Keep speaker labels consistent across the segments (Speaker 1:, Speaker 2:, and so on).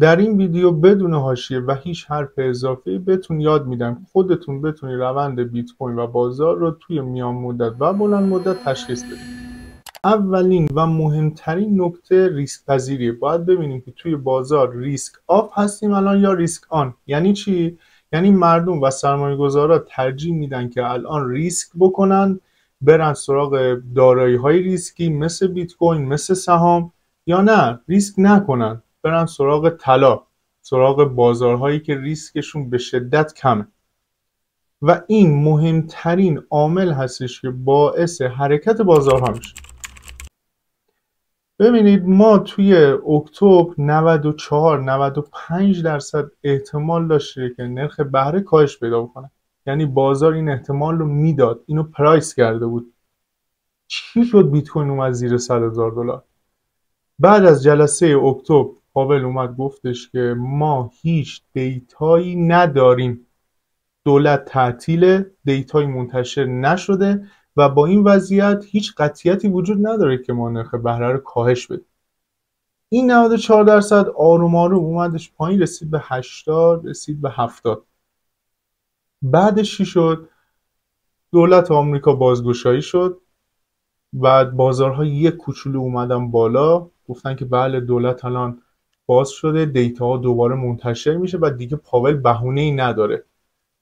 Speaker 1: در این ویدیو بدون حاشیه و هیچ حرف اضافی بهتون یاد میدم خودتون بتونی روند بیت کوین و بازار رو توی میان مدت و بلند مدت تشخیص بدید. اولین و مهمترین نکته ریسک پذیریه. باید ببینیم که توی بازار ریسک آف هستیم الان یا ریسک آن. یعنی چی؟ یعنی مردم و سرمایه گذارا ترجیح میدن که الان ریسک بکنن، برن سراغ دارایی های ریسکی مثل بیت کوین، مثل سهام، یا نه ریسک نکنن، برن سراغ طلا، سراغ بازارهایی که ریسکشون به شدت کمه. و این مهمترین عامل هستش که باعث حرکت بازارها میشه. ببینید ما توی اکتبر 94-95% احتمال داشته که نرخ بهره کاهش پیدا کنه. یعنی بازار این احتمال رو میداد، اینو پرایس کرده بود. چی شد بیت کوین اومد زیر $100,000؟ بعد از جلسه اکتبر پاول اومد گفتش که ما هیچ دیتایی نداریم، دولت تعطیله، دیتایی منتشر نشده و با این وضعیت هیچ قطعیتی وجود نداره که ما نرخ بهره رو کاهش بدیم. این 94% آروم آروم اومدش پایین، رسید به 80، رسید به 70. بعدش چی شد؟ دولت آمریکا بازگشایی شد، بعد بازارها یک کوچولو اومدن بالا، گفتن که بله دولت الان باز شده، دیتا دوباره منتشر میشه و دیگه پاول بهونه‌ای نداره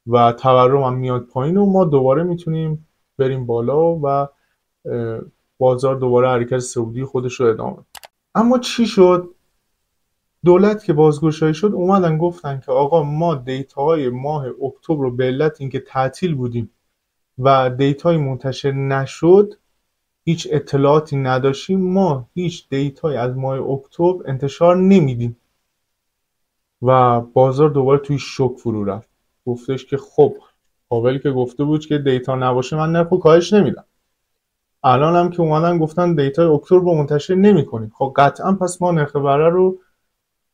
Speaker 1: و تورم هم میاد پایین و ما دوباره میتونیم بریم بالا و بازار دوباره حرکت صعودی خودش رو ادامه بده. اما چی شد؟ دولت که بازگشایی شد اومدن گفتن که آقا ما دیتاهای ماه اکتبر رو به علت اینکه تعطیل بودیم و دیتای منتشر نشد، هیچ اطلاعاتی نداشتیم، ما هیچ دیتای از ماه اکتبر انتشار نمیدیم. و بازار دوباره توی شوک فرو رفت. گفتش که خب پاول که گفته بود که دیتا نباشه من نرخ کاهش نمیدم. الان هم که اومدن گفتن دیتای اکتبر رو منتشر نمی‌کنیم. خب قطعا پس ما نرخ بهره رو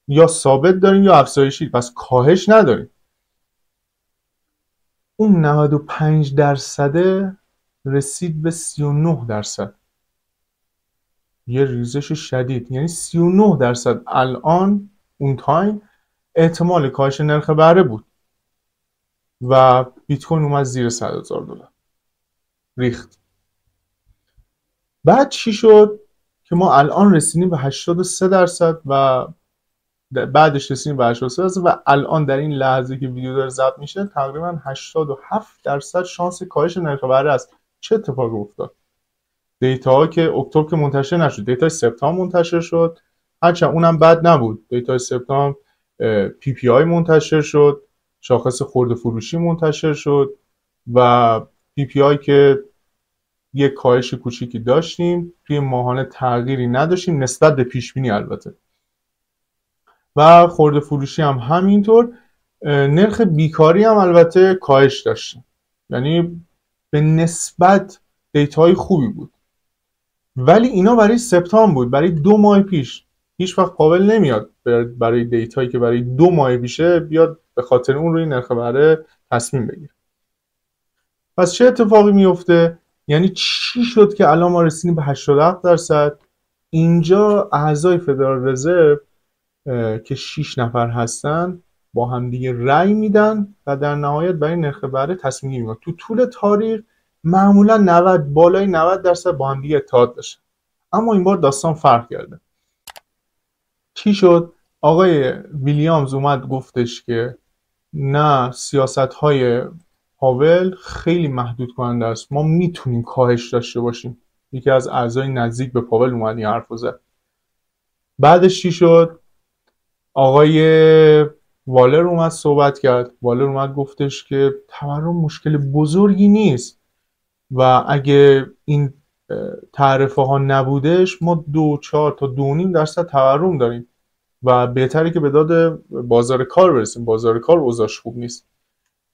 Speaker 1: یا ثابت داریم یا افزایشی، پس کاهش نداریم. اون 95% رسید به 39%. یه ریزش شدید. یعنی 39% الان اون تایم احتمال کاهش نرخ بهره بود و بیت کوین اومد زیر $100,000 ریخت. بعد چی شد که ما الان رسیدیم به 83% و بعدش رسیدیم به 83% و الان در این لحظه که ویدیو داره ضبط میشه تقریبا 87% شانس کاهش نرخ بهره است. چه اتفاقی افتاد؟ دیتا که اکتبر که منتشر نشد، دیتا سپتامبر منتشر شد، هرچند اونم بد نبود. دیتا سپتامبر پی پی آی منتشر شد، شاخص خرده فروشی منتشر شد و پی پی آی که یک کاهش کوچیکی داشتیم، توی ماهانه تغییری نداشتیم نسبت به پیش بینی البته، و خرده فروشی هم همینطور. نرخ بیکاری هم البته کاهش داشتیم، یعنی به نسبت دیتای خوبی بود. ولی اینا برای سپتامبر بود، برای 2 ماه پیش. هیچ وقت پاول نمیاد برای دیتایی که برای 2 ماه پیشه بیاد به خاطر اون روی نرخ بهره تصمیم بگیره. پس چه اتفاقی میفته؟ یعنی چی شد که الان ما رسیدیم به 87%؟ اینجا اعضای فدرال رزرو که 6 نفر هستن با هم دیگه رأی میدن و در نهایت برای نرخ بهره تصمیم میگیرن. تو طول تاریخ معمولا 90 بالای 90% با هم دیگه اتحاد داشتن، اما این بار داستان فرق کرده. چی شد؟ آقای ویلیامز اومد گفتش که نه، سیاست‌های پاول خیلی محدود کننده است، ما میتونیم کاهش داشته باشیم. یکی از اعضای نزدیک به پاول اومد این حرفو زد. بعدش چی شد؟ آقای والر اومد صحبت کرد. والر اومد گفتش که تورم مشکل بزرگی نیست و اگه این تعرفه ها نبودش ما 2.4 تا 2.5% تورم داریم و بهتره که به داد بازار کار برسیم. بازار کار اوضاعش خوب نیست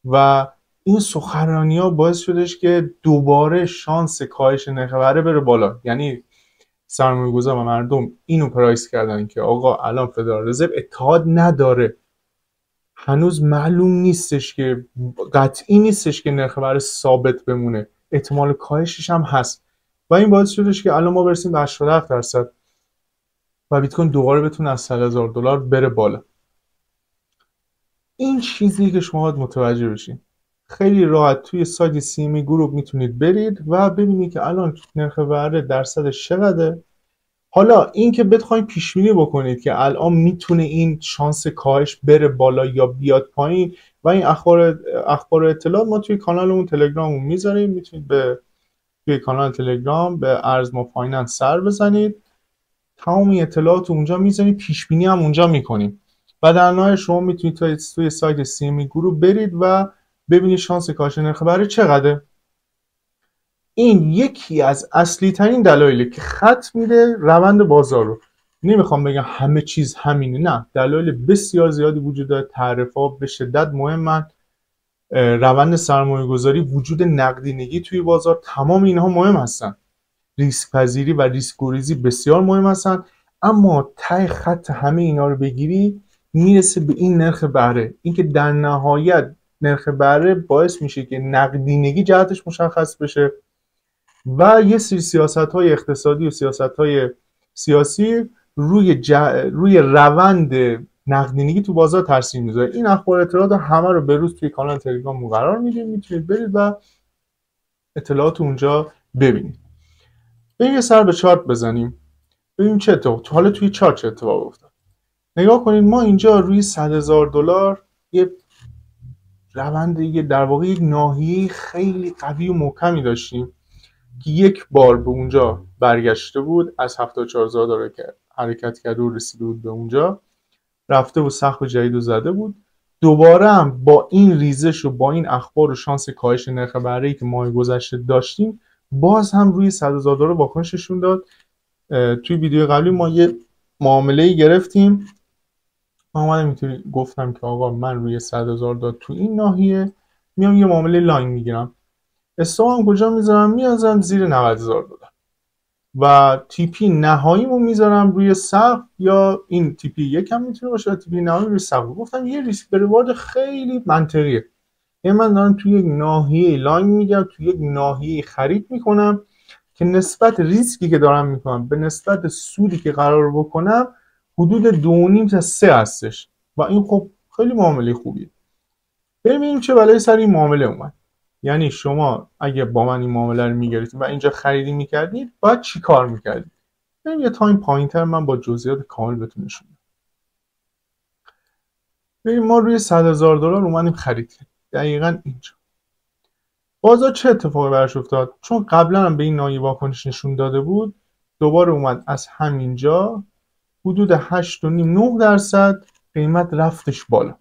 Speaker 1: و این سخنرانی ها باعث شدش که دوباره شانس کاهش نرخ بهره بره بالا. یعنی سرمایه‌گذار و مردم اینو پرایس کردن که آقا الان فدرال رزرو اتحاد نداره، هنوز معلوم نیستش که قطعی نیستش که نرخ بهره ثابت بمونه، احتمال کاهشش هم هست و این باعث شدش که الان ما برسیم به 87% و بیت کوین دوباره بتونه از $100,000 بره بالا. این چیزی که شما باید متوجه بشین. خیلی راحت توی سایت CME گروپ میتونید برید و ببینید که الان نرخ بهره درصدش چقدره. حالا این که بخواید پیش بینی بکنید که الان میتونه این شانس کاهش بره بالا یا بیاد پایین و این اخبار اطلاعات ما توی کانالمون تلگراممون میذاریم، میتونید توی کانال تلگرام به ارزما فایننس سر بزنید، تمام اطلاعات اونجا میذاریم، پیش بینی هم اونجا میکنیم و در نهایت شما میتونید توی سایت CME گروپ برید و ببینید شانس کاهش نرخ بهره چقدره. این یکی از اصلی ترین دلایلی که خط میده روند بازار رو. نمیخوام بگم همه چیز همینه، نه، دلایل بسیار زیادی وجود داره. تعرفه‌ها به شدت مهمن، روند سرمایه گذاری، وجود نقدینگی توی بازار، تمام اینها مهم هستن. ریسک پذیری و ریسک گریزی بسیار مهم هستن، اما ته خط همه اینا رو بگیری میرسه به این نرخ بهره. اینکه در نهایت نرخ بهره باعث میشه که نقدینگی جهتش مشخص بشه و یه سری سیاست‌های اقتصادی و سیاست‌های سیاسی روی روند نقدینگی تو بازار تاثیر میذاره. این اخبار اطلاعات همه رو به روز توی کانال تلگرام قرار میدیم، میتونید برید و اطلاعات اونجا ببینید. بریم یه سر به چارت بزنیم ببینیم چه اتفاقی حالا توی چارت چه اتفاقی افتاد. نگاه کنید ما اینجا روی $100,000 یه روند، در واقع یک ناحیه خیلی قوی و محکمی داشتیم که یک بار به اونجا برگشته بود، از $74,000 که حرکت کرده و رسیده بود به اونجا، رفته و سقف جدید رو زده بود. دوباره هم با این ریزش و با این اخبار و شانس کاهش نرخ بهره‌ای که ماه گذشته داشتیم، باز هم روی $100,000 واکنش نشون داد. توی ویدیو قبلی ما یه معامله گرفتیم، من اومدم گفتم که آقا من روی $100,000 تو این ناحیه میام یه معامله لاین میگیرم، استوام کجا میذارم زیر $90,000 و تیپی نهاییمو میذارم روی سقف، یا این تیپی یکم میتونه باشه، تیپی نهایی روی سقف. گفتم یه ریسک ریوارد خیلی منطقیه، یعنی من دارم توی یک ناحیه لاین میگم، توی یک ناحیه خرید میکنم که نسبت ریسکی که دارم میکنم به نسبت سودی که قرار بکنم حدود 2.5 تا 3 هستش و این خب خیلی معامله خوبیه. ببینیم چه بلایی سر این معامله اومد. یعنی شما اگه با من این معامله رو میگرفتید و اینجا خریدی میکردید باید چی کار میکردید؟ بریم یه تایم پایینتر من با جزئیات کامل بهتون نشون بدم. ببین ما روی $100,000 اومدیم خرید کردیم، دقیقاً اینجا. بازار چه اتفاقی براش افتاد؟ چون قبلا هم به این ناحیه واکنش نشون داده بود، دوباره اومد از همینجا حدود 8.5-9% قیمت رفتش بالا.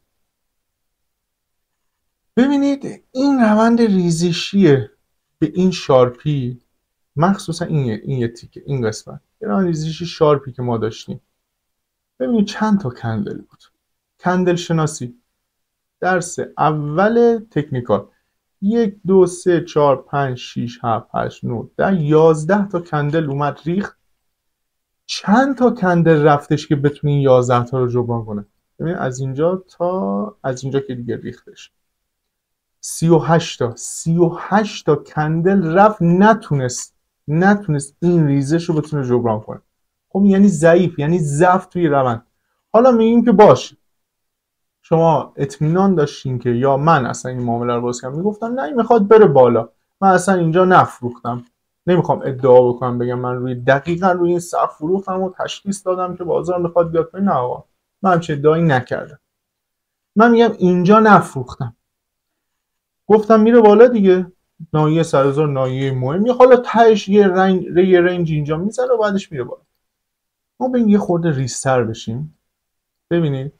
Speaker 1: ببینید این روند ریزشی به این شارپی، مخصوصا این یه تیکه، این قسمت، یه روند ریزشی شارپی که ما داشتیم. ببینید چند تا کندل بود. کندل شناسی درس اول تکنیکال 1 2 3 4 5 6 7 8 9 10 11 تا کندل اومد ریخت. چند تا کندل رفتش که بتونین 11 تا رو جبران کنه؟ ببین از اینجا که دیگه ریختش 38 تا کندل رفت، نتونست این ریزش رو بتونه جبران کنه. خب یعنی ضعیف، یعنی ضعف توی روند. حالا میگیم که باشه شما اطمینان داشتین که، یا من اصلا این معامله رو باز کردم میگفتم نه این میخواد بره بالا، من اصلا اینجا نفروختم، نمیخوام ادعا بکنم بگم من دقیقاً روی این سقف فروختم و تشخیص دادم که بازار میخواد بیاد پایین. نه آقا، من همچین ادعایی نکردم. من میگم اینجا نفروختم، گفتم میره بالا دیگه، ناحیه $100,000 ناحیه مهمی، حالا تهش یه رنج اینجا میزنه و بعدش میره بالا. ما بریم یه خورده ریزتر بشیم. ببینید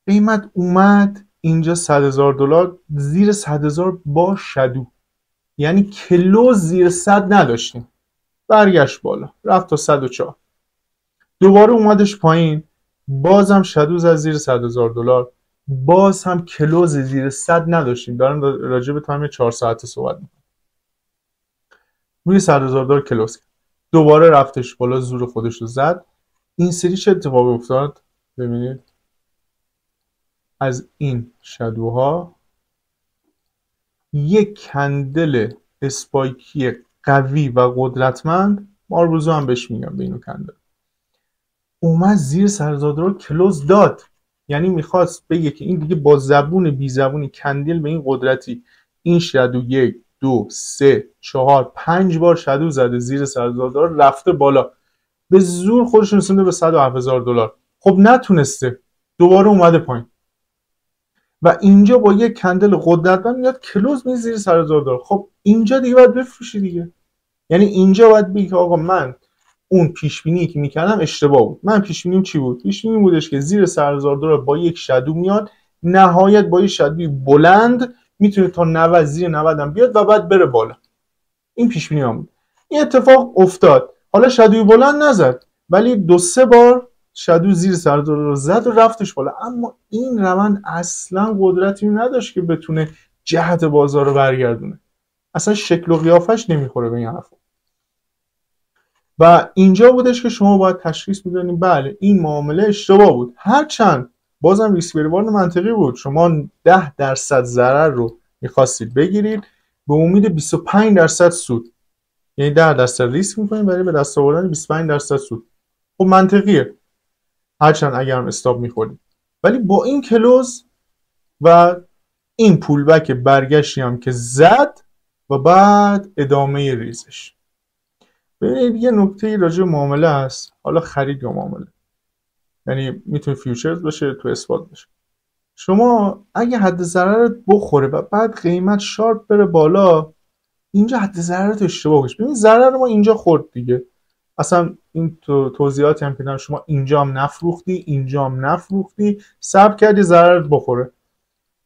Speaker 1: قیمت اومد اینجا $100,000 زیر 100,000 با شدو، یعنی کلوز زیر 100 نداشتیم، برگشت بالا رفت تا 104، دوباره اومدش پایین، بازم شدو زد زیر $100,000، باز هم کلوز زیر 100 نداشتیم. دارم راجع به تایم 4 ساعته صحبت میکنم. روی $100,000 کلوز کرد، دوباره رفتش بالا، زور خودش رو زد. این سری چه اتفاقی افتاد؟ ببینید از این شدوها یک کندل اسپایکی قوی و قدرتمند، ماربوزو هم بهش میگم به اینو کندل، اومد زیر $100,000 کلوز داد. یعنی میخواست بگه که این دیگه با زبون بی زبونی کندیل به این قدرتی این شادو 1 2 3 4 5 بار شادو زده زیر $100,000 رفته بالا، به زور خودش رسونده به $107,000. خب نتونسته، دوباره اومده پایین و اینجا با یک کندل قدرتمند میاد کلوز میشه زیر $100,000. خب اینجا دیگه باید بفروشی دیگه. یعنی اینجا باید بگی آقا من اون پیش بینی که میکردم اشتباه بود. من پیش بینیم چی بود؟ پیش بینی بودش که زیر $100,000 با یک شادو میاد، نهایت با یک شادوی بلند میتونه تا 90 زیر 90 هم بیاد و بعد بره بالا. این پیش بینی بود. این اتفاق افتاد. حالا شادوی بلند نزد ولی 2-3 بار شادو زیر $100,000 زد و رفتش بالا، اما این روند اصلا قدرتی نداشت که بتونه جهت بازار رو برگردونه. اصلا شکل و قیافش نمیخوره به این حرف. و اینجا بودش که شما باید تشخیص بدونید بله این معامله اشتباه بود، هرچند بازم ریسک ریوارد منطقی بود. شما 10% ضرر رو میخواستید بگیرید به امید 25% سود، یعنی 10% ریسک میکنید برای به دست آوردن 25% سود. خب منطقیه، هرچند اگر هم استاپ میخورید. ولی با این کلوز و این پولبک برگشتی هم که زد و بعد ادامه ریزش. ببینید یه نکته راجع به معامله هست، حالا خرید یا معامله، یعنی میتونه فیوچرز باشه تو اثبات باشه. شما اگه حد ضررت بخوره و بعد قیمت شارپ بره بالا، اینجا حد ضررت اشتباه باشه. ببین ضرر ما اینجا خورد دیگه، اصلا این توضیحاتی هم که دادم شما اینجا هم نفروختی اینجا هم نفروختی، صبر کردی ضررت بخوره.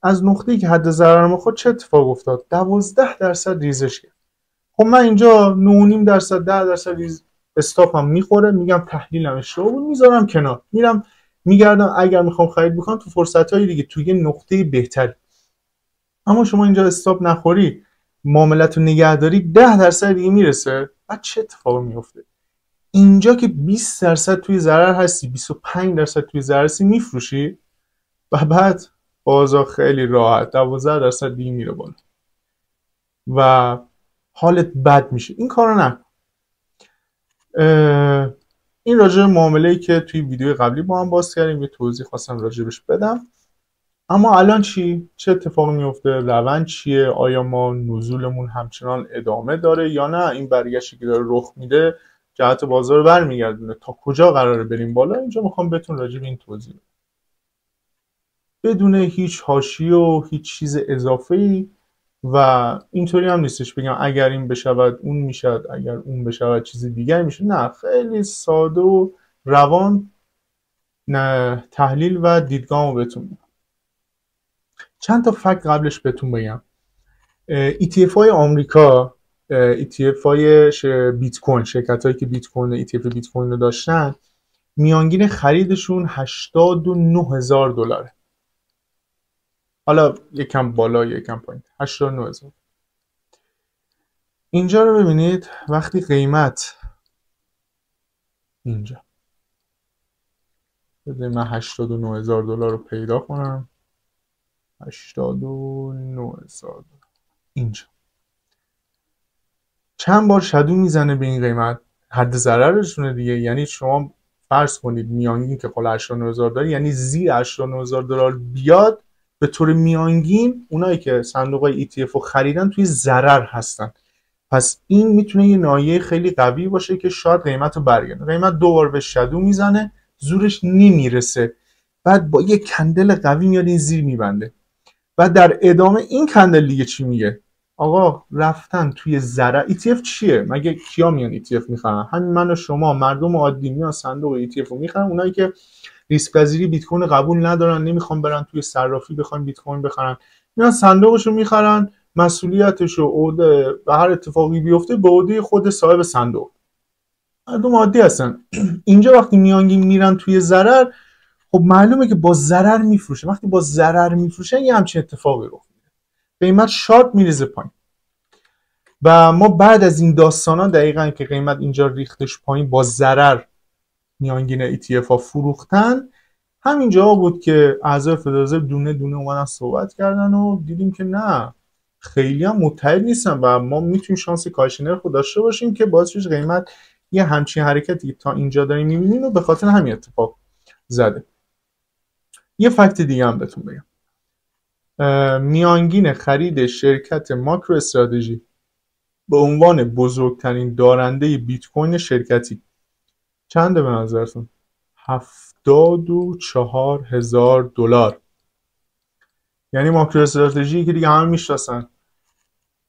Speaker 1: از نقطه‌ای که حد ضرر ما خورد چه اتفاق افتاد؟ 12% ریزش کرد. خب من اینجا 9.5% 10% استاپ هم میخوره، میگم تحلیلم اشتباه بود، میذارم کنار، میرم میگردم اگر میخوام خرید بکنم تو فرصت‌های دیگه توی نقطه بهتری. اما شما اینجا استاپ نخوری، معاملت رو نگهداری، 10% دیگه میرسه، بعد چه اتفاقی میفته؟ اینجا که 20% توی ضرر هستی، 25% توی ضرر هستی، میفروشی و بعد بازار خیلی راحت 12% دیگه میره بالا و حالت بد میشه. این کارو نکن. این راجع به معامله‌ای که توی ویدیو قبلی با هم باز کردیم یه توضیح خواستم راجبش بدم. اما الان چی؟ چه اتفاقی میفته؟ روند چیه؟ آیا ما نزولمون همچنان ادامه داره یا نه این برگشتی که داره رخ میده جهت بازار رو برمیگردونه؟ تا کجا قراره بریم بالا؟ اینجا میخوام بهتون راجع به این توضیح بدم بدون هیچ حاشیه و هیچ چیز اضافه‌ای. و اینطوری هم نیستش بگم اگر این بشود اون میشد، اگر اون بشود چیز دیگر میشه. نه، خیلی ساده و روان نه تحلیل و دیدگاهمو بهتون میگم. چند تا فکت قبلش بهتون بگم. ETF های آمریکا، ETF های بیت کوین، شرکت هایی که بیت کوین ETF بیت کوین رو داشتن، میانگین خریدشون $89,000. حالا یکم بالا یکم پایین، 89,000. اینجا رو ببینید، وقتی قیمت اینجا بذار من $89,000 رو پیدا کنم، $89,000 اینجا چند بار شادو میزنه به این قیمت، حد ضررشونه دیگه. یعنی شما فرض کنید میانگین که خلا $89,000، یعنی زیر $89,000 بیاد، به طور میانگین اونایی که صندوق های ETF رو خریدن توی ضرر هستن. پس این میتونه یه نایه خیلی قوی باشه که شاید قیمت رو برگردونه. قیمت دوبار به شادو میزنه، زورش نمیرسه، بعد با یه کندل قوی میاد این زیر میبنده. بعد در ادامه این کندل دیگه چی میگه؟ آقا رفتن توی ضرر. ETF چیه؟ مگه کیا میان ETF میخرن؟ همین من و شما مردم عادی میان صندوق ETF رو میخرن. اونایی که ریسک پذیری بیت کوین قبول ندارن، نمیخوان برن توی صرافی بخوان بیت کوین بخرن، میان صندوقشو میخرن، مسئولیتشو عهده و هر اتفاقی بیفته به عهده خود صاحب صندوق. مردم عادی هستن. اینجا وقتی میانگین میرن توی ضرر، خب معلومه که با ضرر میفروشه. وقتی با ضرر میفروشن یه همچین اتفاقی رخ میده، قیمت شارپ میریزه پایین. و ما بعد از این داستانا دقیقاً که قیمت اینجا ریختش پایین با ضرر میانگین ETF ها فروختن، همینجا بود که اعضای فدرال دونه دونه اومدن صحبت کردن و دیدیم که نه، خیلی هم متحد نیستن و ما میتونیم شانس کاهش نرخ رو داشته باشیم که باعث بشه قیمت یه همچین حرکتی تا اینجا داریم میبینیم و به خاطر همین اتفاق زده. یه فکت دیگه هم بهتون بگم. میانگین خرید شرکت ماکرو استراتژی به عنوان بزرگترین دارنده بیت کوین شرکتی چنده به نظرتون؟ 74,000 دلار. یعنی ماکرو استراتژی که دیگه همه میشناسن،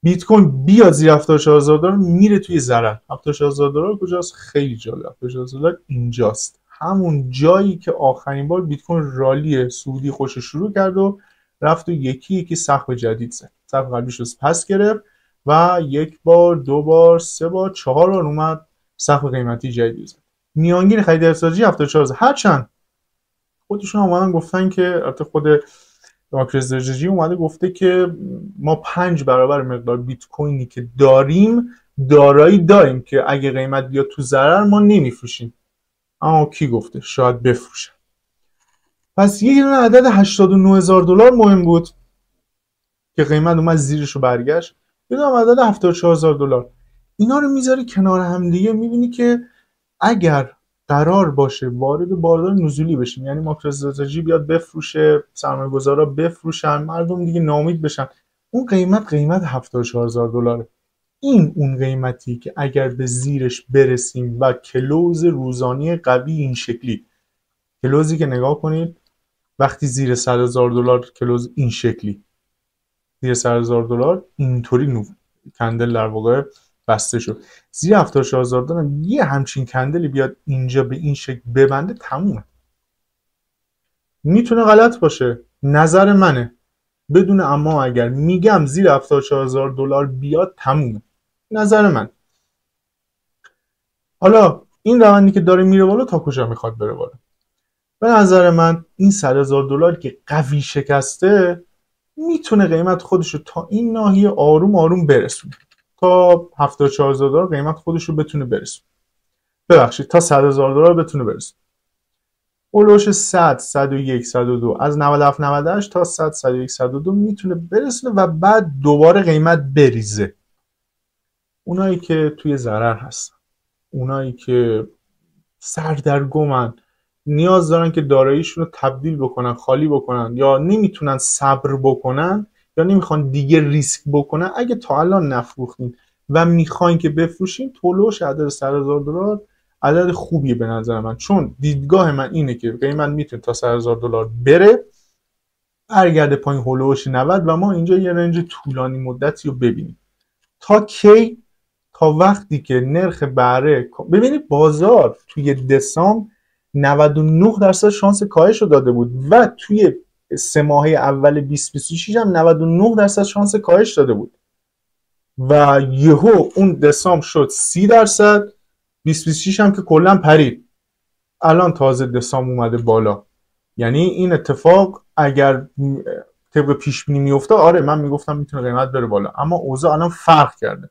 Speaker 1: بیت کوین بیاد زیر 74,000 دلار میره توی ضرر. 74,000 دلار کجاست؟ خیلی جالب. 74,000 دلار اینجاست، همون جایی که آخرین بار بیت کوین رالی سعودی خوش شروع کرد و رفت و یکی سقف جدید زد. سقف قبلیش رو پس گرفت و یک بار، دو بار، سه بار، 4 بار اومد سقف قیمتی جدید زد. میانگین خرید استراتژی 74,000. هرچند خودشون اومدن گفتن که البته خود ماکرو استراتژی اومده گفته که ما 5 برابر مقدار بیت کوینی که داریم دارایی داریم که اگه قیمت بیاد تو ضرر ما نمیفروشیم. اما کی گفته؟ شاید بفروشن. پس یه دونه عدد 89,000 دلار مهم بود که قیمت اومد زیرش رو برگشت. یه دونه عدد 74,000 دلار. اینا رو میذاری کنار هم دیگه، میبینی که اگر قرار باشه وارد بازار نزولی بشیم، یعنی ماکرو استراتژی بیاد بفروشه، سرمایه‌گذارا بفروشن، مردم دیگه ناامید بشن، اون قیمت 74,000 دلاره. این اون قیمتی که اگر به زیرش برسیم و کلوز روزانه قوی این شکلی، کلوزی که نگاه کنید وقتی زیر 100,000 دلار کلوز این شکلی، زیر 100,000 دلار اینطوری کندل در واقع بسته شد، زیر 74,000 دلار یه همچین کندلی بیاد اینجا به این شکل ببنده، تمومه. میتونه غلط باشه، نظر منه، بدون اما اگر، میگم زیر 74,000 دلار بیاد تمومه، نظر من. حالا این روندی که داره میره بالا تا کجا میخواد بره بالا؟ به نظر من این 100,000 دلار که قوی شکسته میتونه قیمت خودشو تا این ناحیه آروم آروم برسونه، تا 74,000 دلار قیمت خودشو بتونه برسونه، ببخشید تا 100,000 دلار بتونه برسونه. اولوش 100 101 102 از 97 98 تا 100 101 102 میتونه برسونه و بعد دوباره قیمت بریزه. اونایی که توی ضرر هستن، اونایی که سردرگمن، نیاز دارن که داراییشون رو تبدیل بکنن، خالی بکنن، یا نمیتونن صبر بکنن یا نمیخوان دیگه ریسک بکنن، اگه تا الان نفروختین و میخواین که بفروشین، طلوعش عدد 100,000 دلار عدد خوبیه به نظر من، چون دیدگاه من اینه که قیمت میتونه تا 100,000 دلار بره، برگرده پایین هولوش 90 و ما اینجا یه رنج طولانی مدتی رو ببینیم. تا کی؟ تا وقتی که نرخ بهره، ببینید بازار توی دسامبر 99% شانس کاهش رو داده بود و توی 3 ماهه اول 2026 هم 99% شانس کاهش داده بود و یهو اون دسامبر شد 30%، 2026 هم که کلا پرید، الان تازه دسامبر اومده بالا. یعنی این اتفاق اگر طبق پیش بینی میفته، آره من میگفتم میتونه قیمت بره بالا، اما اوضاع الان فرق کرده.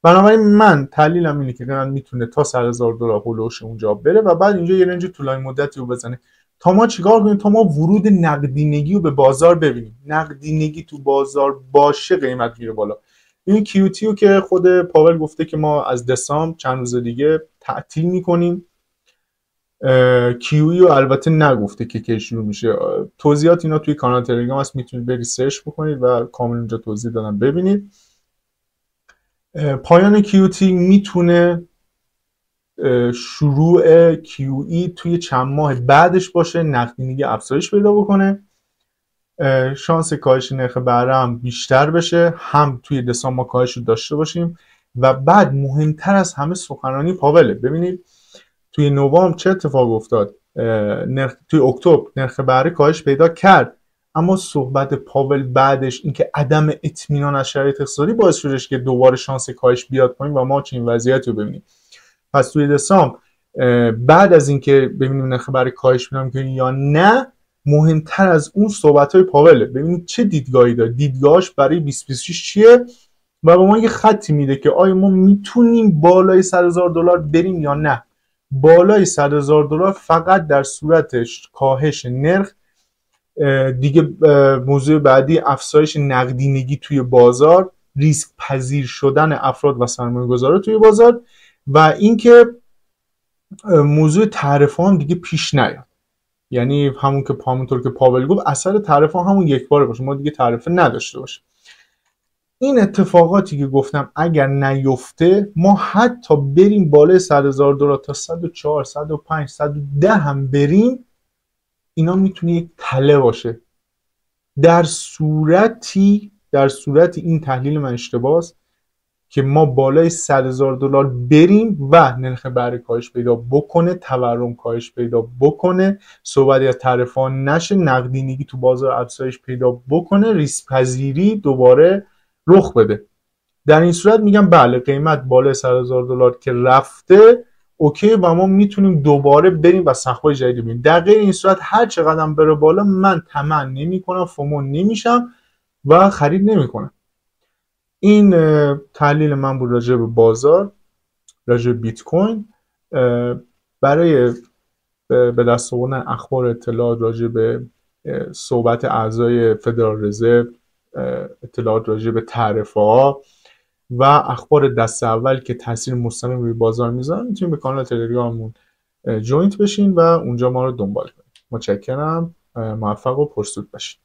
Speaker 1: بنابراین من تحلیلم اینه که قیمت میتونه تا 100,000 دلار هولوش اونجا بره و بعد اینجا یه رنج طولانی مدتی رو بزنه. تا ما چیکار کنیم؟ تا ما ورود نقدینگی رو به بازار ببینیم. نقدینگی تو بازار باشه قیمت میره بالا. این کیوتیو که خود پاول گفته که ما از دسامبر چند روز دیگه تعطیل میکنیم. کیویو البته نگفته که کی شروع میشه. توضیحات اینا توی کانال تلگرام هست، میتونید برید سرچ بکنید و کامل اونجا توضیح دادم ببینید. پایان کیوتی میتونه شروع کیوی توی چند ماه بعدش باشه، نقدینگی افزایش پیدا بکنه، شانس کاهش نرخ بهره هم بیشتر بشه، هم توی دسامبر ما کاهش رو داشته باشیم و بعد مهمتر از همه سخنرانی پاوله. ببینید توی نوامبر چه اتفاق افتاد، توی اکتبر نرخ بهره کاهش پیدا کرد، اما صحبت پاول بعدش اینکه عدم اطمینان از شرایط اقتصادی باعث شدش که دوباره شانس کاهش بیاد پایین و ما چنین وضعیتی رو ببینیم. پس توی دسامبر بعد از اینکه ببینیم نرخ بهره کاهش پیدا می‌کنه یا نه، مهمتر از اون صحبت‌های پاوله. ببینید چه دیدگاهی داره، دیدگاهش برای 2026 چیه و به ما یه خطی میده که آیا ما میتونیم بالای 100,000 دلار بریم یا نه. بالای 100,000 دلار فقط در صورت کاهش نرخ. دیگه موضوع بعدی افزایش نقدینگی توی بازار، ریسک پذیر شدن افراد و سرمایه‌گذارا توی بازار و اینکه موضوع تعرفه هم دیگه پیش نیاد. یعنی همونطور که پاول گفت اثر تعرفه همون یک باره باشه، ما دیگه تعرفه نداشته باشیم. این اتفاقاتی که گفتم اگر نیفته، ما حتی بریم بالای $100,000 تا 104 105 110 هم بریم، اینا میتونه یک تله باشه. در صورتی این تحلیل من اشتباهه که ما بالای $100,000 بریم و نرخ بهره کاهش پیدا بکنه، تورم کاهش پیدا بکنه، صحبتی از تعرفه نشه، نقدینگی تو بازار افزایش پیدا بکنه، ریسک پذیری دوباره رخ بده. در این صورت میگم بله، قیمت بالای $100,000 که رفته اوکی و ما میتونیم دوباره بریم و سقف‌های جدیدی ببینیم. در غیر این صورت هر چقدر بره بالا من طمع نمی‌کنم، فومو نمیشم و خرید نمی‌کنم. این تحلیل من بود راجع به بازار، راجع به بیت کوین. برای به دست آوردن اخبار اطلاعات راجع به صحبت اعضای فدرال رزرو، اطلاعات راجع به تعرفه ها و اخبار دست اول که تاثیر مستقیم روی بازار میذارن، میتونید به کانال تلگراممون جوینت بشین و اونجا ما رو دنبال کنید. متشکرم، موفق و پرسود باشید.